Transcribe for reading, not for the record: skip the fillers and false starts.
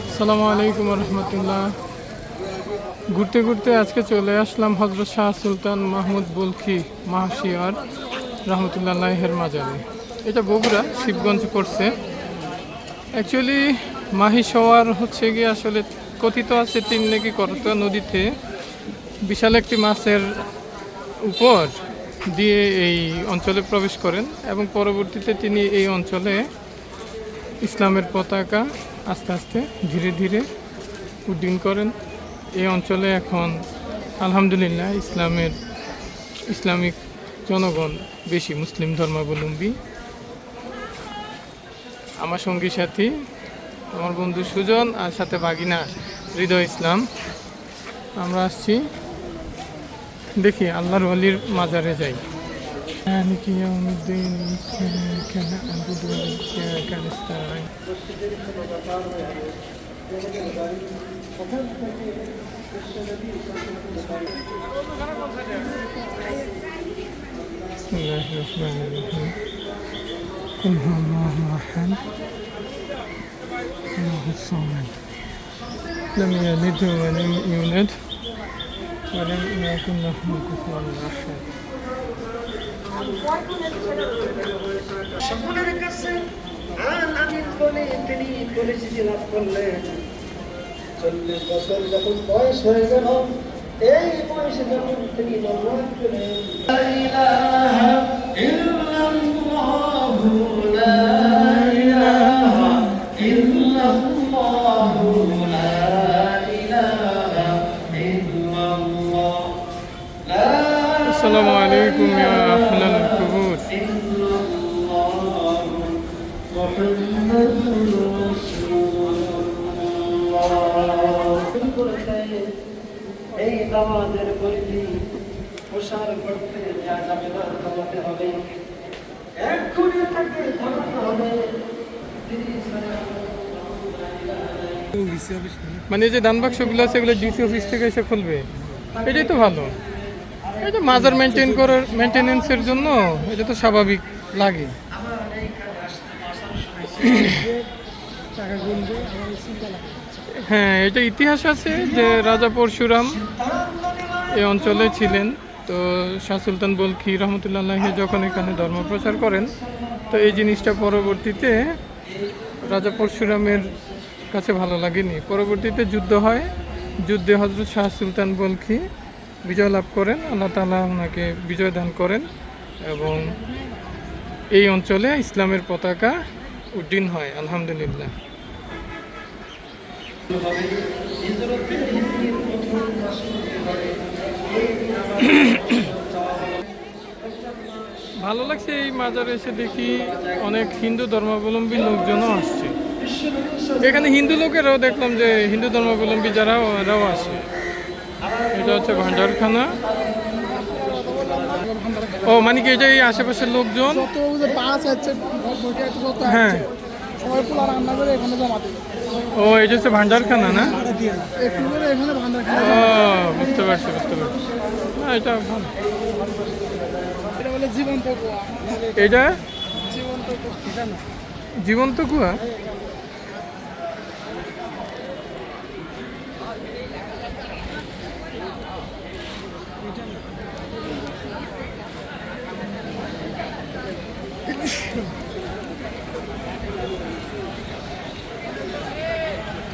আসসালামু আলাইকুম রহমতুল্লাহ। ঘুরতে ঘুরতে আজকে চলে আসলাম হজরত শাহ সুলতান মাহমুদ বলখি মাহশিয়ার রহমতুল্লাহের মাজারে। এটা বগুড়া শিবগঞ্জ পড়ছে। অ্যাকচুয়ালি মাহিশওয়ার হচ্ছে গিয়ে আসলে কথিত আছে তিন নাকি করতোয়া নদীতে বিশাল একটি মাছের উপর দিয়ে এই অঞ্চলে প্রবেশ করেন এবং পরবর্তীতে তিনি এই অঞ্চলে ইসলামের পতাকা আস্তে আস্তে ধীরে ধীরে উড্ডীন করেন। এই অঞ্চলে এখন আলহামদুলিল্লাহ ইসলামিক জনগণ বেশি মুসলিম ধর্মাবলম্বী। আমার সঙ্গী সাথী আমার বন্ধু সুজন আর সাথে বাগিনা হৃদয় ইসলাম, আমরা আসছি দেখি আল্লাহর ওলির মাজারে যাই। مالك يوم الدين إياك نعبد وإياك نستعين بسم الله الرحمن الرحيم قل هو الله أحد الله الصمد لم يلد ولم يولد ولم يكن له كفوا أحد। সকলের কাছে আমিন বলে তিনি পরিচিতি লাভ করলেন। 40 বছর যখন বয়স হয়ে গেল, এই বয়সে যখন তিনি নবুয়ত পেলেন, লা ইলাহা ইল্লাল্লাহু লা ইলাহা ইল্লাল্লাহু লা ইলাহা ইল্লাল্লাহ। আসসালামু আলাইকুম ইয়া আহলাল কুবুর। এই নামাজের পরিধি প্রসার করতে যা যাবে না থামাতে হবে, এক্ষুনি তাকে থামাতে হবে। মানে যে দান বাক্সগুলো আছে এগুলো ডিসি অফিস থেকে এসে খুলবে, এটাই তো ভালো। এটা মাজার মেনটেনেন্সের জন্য এটা তো স্বাভাবিক লাগে। হ্যাঁ, এটা ইতিহাস আছে যে রাজা পরশুরাম এই অঞ্চলে ছিলেন। তো শাহ সুলতান বলখি রহমতুল্লাহ যখন এখানে ধর্ম প্রচার করেন, তো এই জিনিসটা পরবর্তীতে রাজা পরশুরামের কাছে ভালো লাগেনি। পরবর্তীতে যুদ্ধ হয়, যুদ্ধে হজরত শাহ সুলতান বলখি বিজয় লাভ করেন, আল্লাহ তাআলা ওনাকে বিজয় দান করেন এবং এই অঞ্চলে ইসলামের পতাকা উড্ডীন হয় আলহামদুলিল্লাহ। ভালো লাগছে এই মাজারে এসে, দেখি অনেক হিন্দু ধর্মাবলম্বী লোকজনও আসছে এখানে। হিন্দু লোকেরাও দেখলাম যে হিন্দু ধর্মাবলম্বী যারা ওরাও আসে। এটা হচ্ছে ভান্ডারখানা। ও মানে কি এটা এই আশেপাশের লোকজন? হ্যাঁ, ও এটা হচ্ছে ভান্ডারখানা না? ও বুঝতে পারছি। হ্যাঁ, এটা ভালো। এটা জীবন্ত কুয়া।